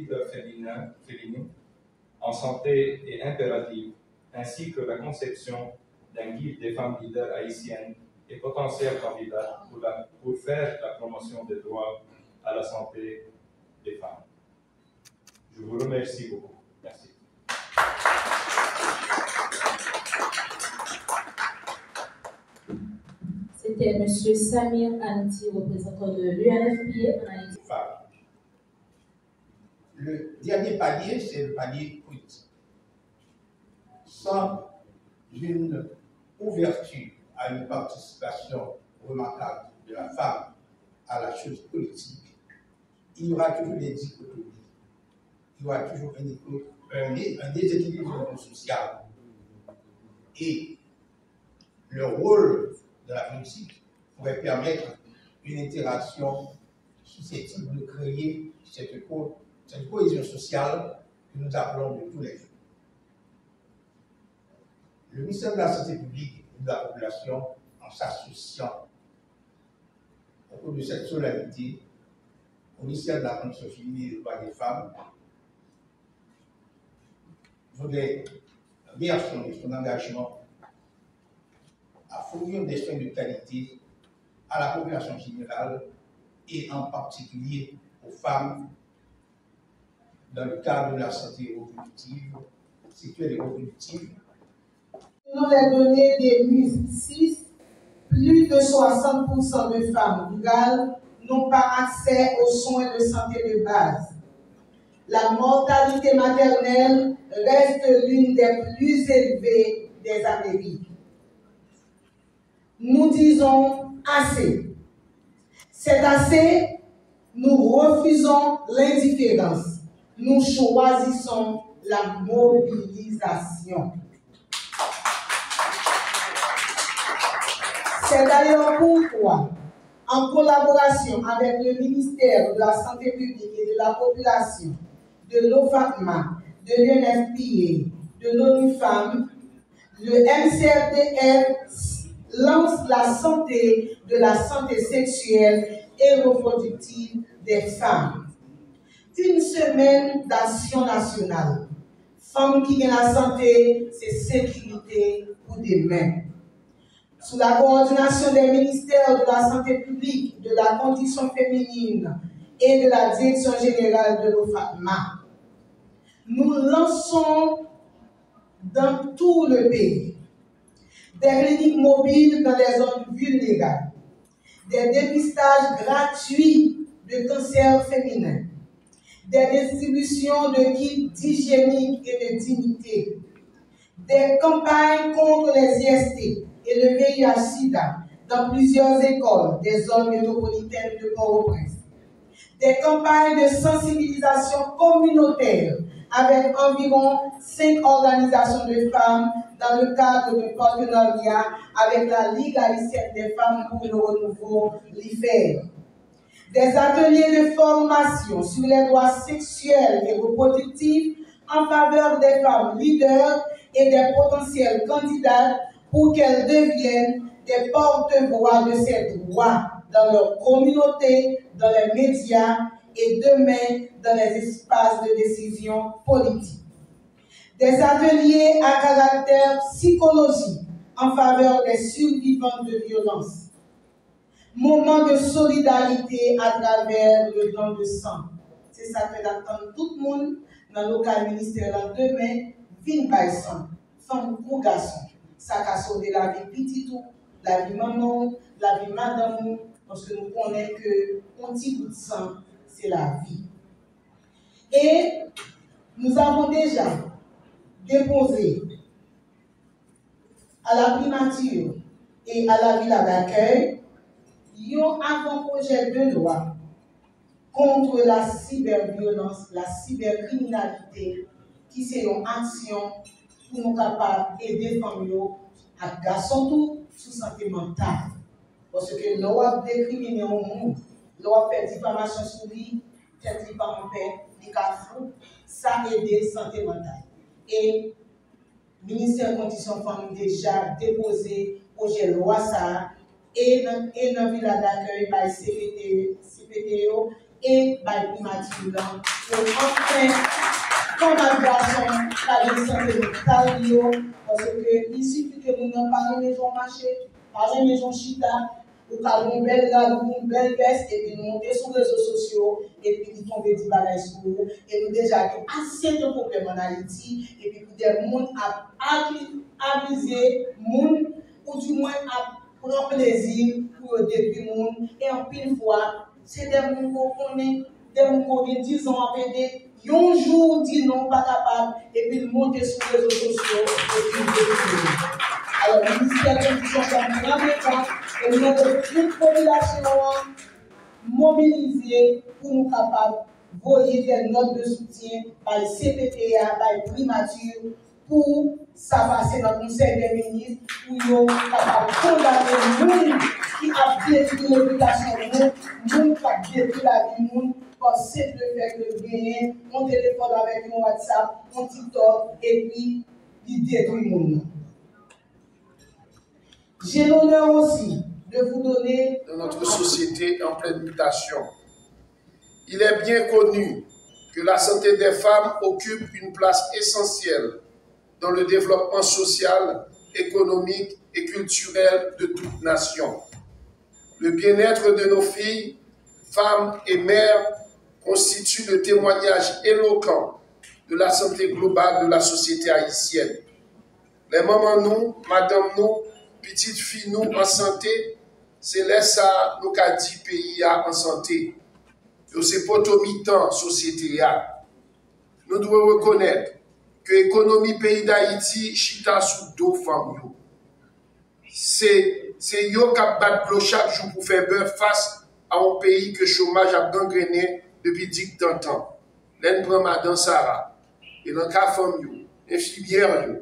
leaders féminines en santé est impérative, ainsi que la conception d'un guide des femmes leaders haïtiennes et potentielles candidates pour faire la promotion des droits à la santé des femmes. Je vous remercie beaucoup. Merci. C'était M. Samir Anti, représentant de l'UNFPA en Haïti. Le dernier palier, c'est le palier politique. Sans une ouverture à une participation remarquable de la femme à la chose politique, il y aura toujours des dichotomies. Il y aura toujours un déséquilibre social. Et le rôle de la politique pourrait permettre une interaction susceptible de créer cette cohésion sociale que nous appelons de tous les jours. Le ministère de la Santé publique et de la population, en s'associant au cours de cette solennité au ministère de la Condition féminine et des droits des femmes, voudrait réaffirmer son engagement à fournir des soins de qualité à la population générale et en particulier aux femmes dans le cadre de la santé reproductive, sexuelle et reproductive. Selon les données des MUS6, plus de 60% de femmes rurales n'ont pas accès aux soins de santé de base. La mortalité maternelle reste l'une des plus élevées des Amériques. Nous disons assez. C'est assez, nous refusons l'indifférence. Nous choisissons la mobilisation. C'est d'ailleurs pourquoi, en collaboration avec le ministère de la Santé publique et de la Population, de l'OFACMA, de l'UNFPA, de l'ONU Femmes, le MCRDF lance la santé de la santé sexuelle et reproductive des femmes. Une semaine d'action nationale. Femmes qui gagnent la santé, c'est sécurité pour demain. Sous la coordination des ministères de la Santé publique, de la Condition féminine et de la Direction générale de l'OFACMA, nous lançons dans tout le pays des cliniques mobiles dans les zones vulnérables, des dépistages gratuits de cancer féminin, des distributions de kits hygiéniques et de dignité, des campagnes contre les IST et le VIH-Sida dans plusieurs écoles des zones métropolitaines de Port-au-Prince, des campagnes de sensibilisation communautaire avec environ 5 organisations de femmes dans le cadre de partenariat avec la Ligue haïtienne des femmes pour le renouveau, l'IFER. Des ateliers de formation sur les droits sexuels et reproductifs en faveur des femmes leaders et des potentiels candidats pour qu'elles deviennent des porte-voix de ces droits dans leur communauté, dans les médias et demain dans les espaces de décision politique. Des ateliers à caractère psychologique en faveur des survivants de violences. Moment de solidarité à travers le don de sang. C'est ça que d'attendre tout le monde dans le local ministériel demain, vin by sang, femme ou garçon. Ça a sauvé la vie petitou, la vie maman, la vie madame, parce que nous connaissons que un petit bout de sang, c'est la vie. Et nous avons déjà déposé à la primature et à la villa d'accueil un avant-projet de loi contre la cyberviolence, la cybercriminalité, qui c'est une action pour nous capables d'aider les femmes à garçon tout sous santé mentale. Parce que l'on décriminer au monde, l'on fait diffamation sur lui, fait diffamation des cafous, ça aide santé mentale. Et le ministère des Conditions Femmes déjà déposé projet de loi ça et dans le village d'accueil par CPTO et par primature pour enfin comme garçon la santé mentale parce que ici tout le monde pas une maison marché, pas une maison chita, ou pas une belle une belle veste et puis nous monter sur les réseaux sociaux et puis nous tomber du bagage sur nous et nous déjà assez de problèmes en Haïti et puis des gens à abuser monde ou du moins à prendre plaisir pour détruire le monde et en pile fois c'est des gens qu'on connaît, des gens qui ont 10 ans à péter. Un jour, dit non, pas capable, et puis monter sur les réseaux sociaux, et puis détruire. Alors, le ministère de l'Éducation fait un grand effort, et nous avons une population mobilisée pour nous capables de voyer des notes de soutien par le CPTA, par le primature, pour ça passer dans le Conseil des ministres, pour nous capables de condamner le monde qui a détruit l'éducation, le monde qui a détruit la vie du monde. Par simple fait que gagner mon téléphone avec mon WhatsApp, mon TikTok, et puis il détruit mon nom. J'ai l'honneur aussi de vous donner. Dans notre société en pleine mutation, il est bien connu que la santé des femmes occupe une place essentielle dans le développement social, économique et culturel de toute nation. Le bien-être de nos filles, femmes et mères constitue le témoignage éloquent de la santé globale de la société haïtienne. Les mamans nous, madame nous, petites filles nous en santé, c'est là ça nous qu'a dit pays en santé. C'est potomitan société. Nous devons reconnaître que l'économie pays d'Haïti chita sous deux femmes. C'est yo qui bat chaque jour pour faire beurre face à un pays que le chômage a gangréné depuis 10 ans. L'un prend Madame Sarah, et dans le cas femme, infirmière,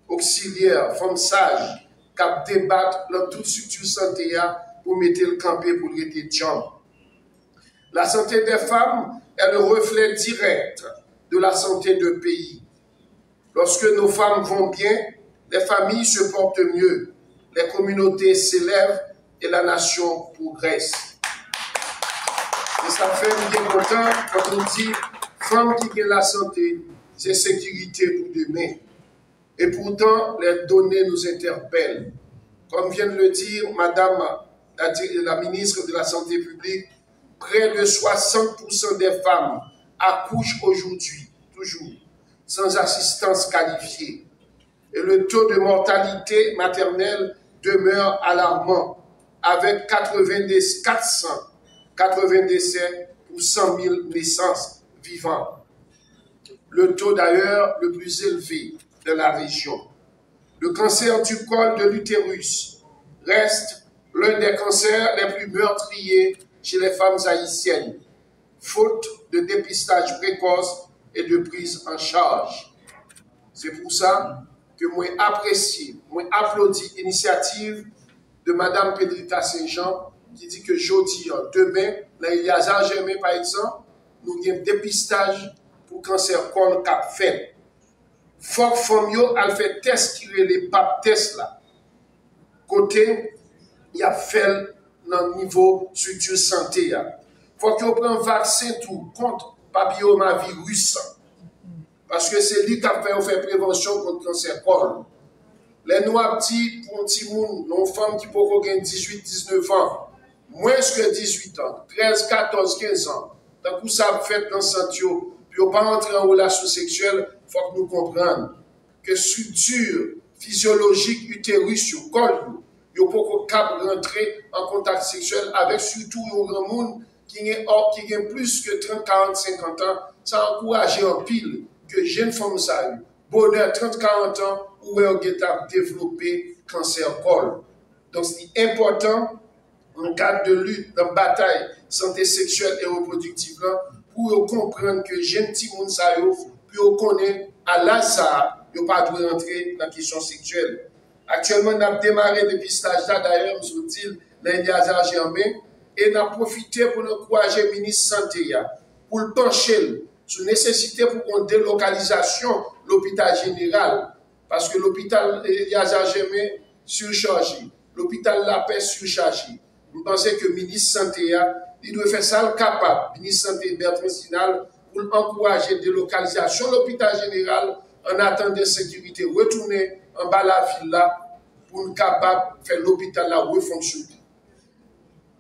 auxiliaire, femme sage, qui débattent dans toute structure santé pour mettre le campé pour le rester de jambe. La santé des femmes est le reflet direct de la santé du pays. Lorsque nos femmes vont bien, les familles se portent mieux, les communautés s'élèvent et la nation progresse. Et ça fait bien content quand on dit femme qui a la santé, c'est sécurité pour demain. Et pourtant, les données nous interpellent. Comme vient de le dire Madame la ministre de la Santé publique, près de 60% des femmes accouchent aujourd'hui, toujours, sans assistance qualifiée. Et le taux de mortalité maternelle demeure alarmant, avec 80 décès pour 100 000 naissances vivantes. Le taux d'ailleurs le plus élevé de la région. Le cancer du col de l'utérus reste l'un des cancers les plus meurtriers chez les femmes haïtiennes, faute de dépistage précoce et de prise en charge. C'est pour ça que moi apprécie, moi applaudis l'initiative de Mme Pedrita Saint-Jean qui dit que jeudi, demain, là, il y a jamais par exemple, nous avons un dépistage pour cancer col cap fait. Faut que elle fait test qui est les PAP test là. Côté, il y a fait dans le niveau structure santé. Faut qu'on prenne vaccin tout contre papillomavirus. Parce que c'est lui qui a fait prévention contre le cancer col. Les noirs dit pour un petit monde, une femme qui peut avoir 18-19 ans, moins que 18 ans, 13, 14, 15 ans, tant que ça fait dans le santé, puis on ne pas entrer en relation sexuelle, il faut que nous comprenions que structure physiologique utérus sur le col, il ne peut pas rentrer en contact sexuel avec surtout un grand monde qui a plus que 30, 40, 50 ans, ça encourage en pile que jeunes femmes ça bonheur 30, 40 ans où elles ont développé cancer col. Donc c'est important en cas de lutte, dans bataille santé sexuelle et reproductive pour comprendre que jeunes petits monde ça puis on connaît à l'âge ça, ils n'ont pas dû rentrer dans la question sexuelle. Actuellement, on a démarré le dépistage là, d'ailleurs, nous dit l'Indiazar Germain, et on a profité pour encourager le ministre de la Santé pour le pencher sur la nécessité pour une délocalisation de l'hôpital général. Parce que l'hôpital Indiazar Germain surchargé, l'hôpital La Paix surchargé. Nous pensons que le ministre de la Santé il doit faire ça capable, le ministre de la Santé Bertrand Sinal, pour encourager la délocalisation de l'hôpital général en attendant de sécurité, retourner en bas la ville là, pour nous capable de faire l'hôpital là refonctionner.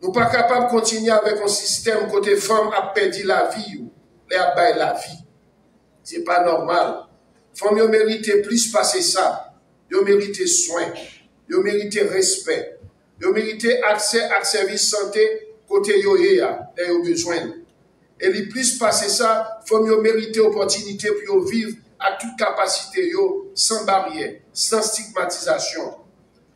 Nous ne sommes pas capables de continuer avec un système côté femme a perdu la vie, les a baillé la vie. Ce n'est pas normal. Femmes ont mérité plus passer ça. Ils ont mérité soin. Ils ont mérité respect. Ils ont mérité accès à services santé côté yoyea, ils ont besoin. Et les plus passer ça, femmes ont mérité opportunité pour vivre à toute capacité, sans barrière, sans stigmatisation.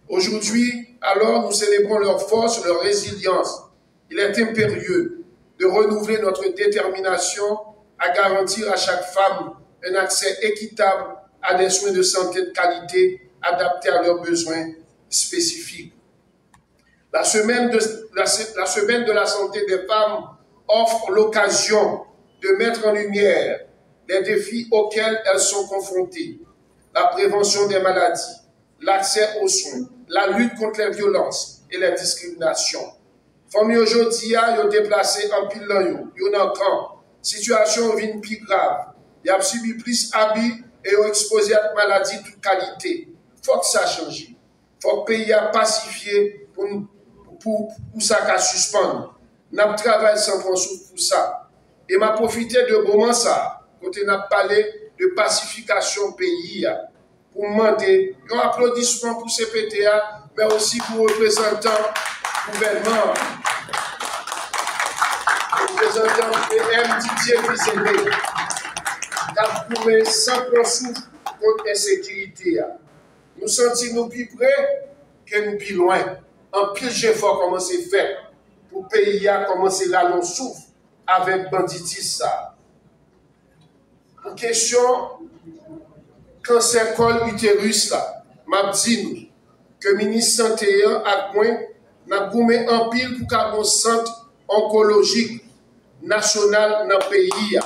Aujourd'hui, alors, nous célébrons leur force, leur résilience. Il est impérieux de renouveler notre détermination à garantir à chaque femme un accès équitable à des soins de santé de qualité adaptés à leurs besoins spécifiques. La semaine de la santé des femmes offre l'occasion de mettre en lumière les défis auxquels elles sont confrontées. La prévention des maladies, l'accès aux soins, la lutte contre les violences et les discriminations. Femmes aujourd'hui, ils ont déplacé en pile dans ils ont encore situation vient plus grave. Ils ont subi plus d'abus et ont exposé à des maladies de toute qualité. Il faut que ça change. Il faut que le pays a pacifié pour ça qu'à suspendre. Nous avons travaillé sans prendre pour ça. Et m'a profité de moment ça, quand on a parlé de pacification pays, pour demander un applaudissement pour CPTA, mais aussi pour les représentants du gouvernement, représentants PM Didier Vizélé, qui a trouvé sans qu'on souffre contre l'insécurité. Nous sentons nous plus près que nous plus loin. En pile effort comment c'est fait pour le pays à commencer là l'on souffre avec banditisme. Pour question cancer col utérus là, m'a dit nous que le ministre de la Santé a n'a goumé en pile pour qu'il y ait un centre oncologique national dans le pays.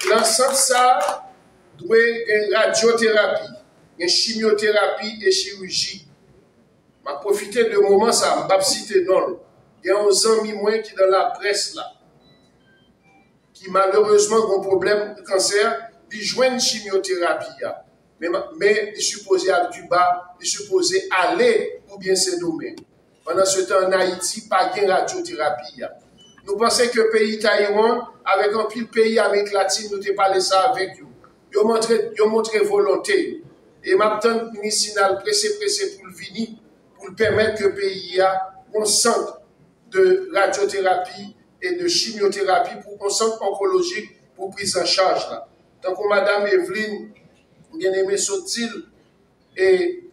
L'ensemble ça doit une radiothérapie, une chimiothérapie et chirurgie. Je vais profiter de moment ça, je vais citer non. Il y a un ami moins qui dans la presse là, qui malheureusement a un problème de cancer, il joue une chimiothérapie. Mais il est supposé à Cuba, il est supposé aller pour bien se nommer. Pendant ce temps en Haïti, pas de radiothérapie. Nous pensons que le pays Taïwan, avec un pile pays Amérique latine, nous n'avons pas laissé ça avec eux. Ils ont montré volonté. Et maintenant, le ministre pressé pour le venir, pour permettre que le pays ait un centre de radiothérapie et de chimiothérapie pour un centre oncologique pour prise en charge. Là. Donc, Mme Evelyne, bien-aimée Sotil, et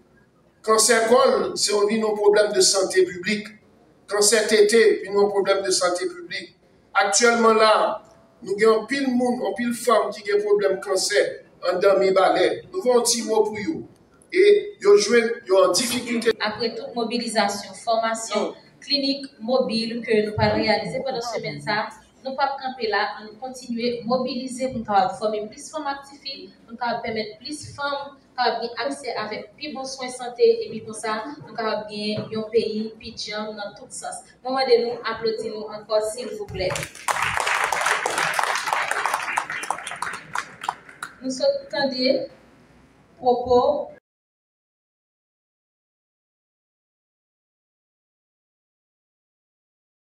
cancer col, c'est un problème de santé publique. Cancer tété, un problème de santé publique. Actuellement là, nous avons pile monde, pile femmes qui ont un problème de cancer en demi-balai. Nous avons un petit mot pour eux. Et ils ont en difficulté. Après toute mobilisation, formation clinique mobile que nous avons réalisé pendant ce semaine, nous ne pouvons pas camper là, nous continuer à mobiliser pour former plus de femmes actives, pour permettre plus de femmes d'avoir accès avec plus bons soins de santé et puis pour ça, nous avons bien un pays pidjan dans tout sens. Moment de nous, applaudissez-nous encore s'il vous plaît. Nous sommes propos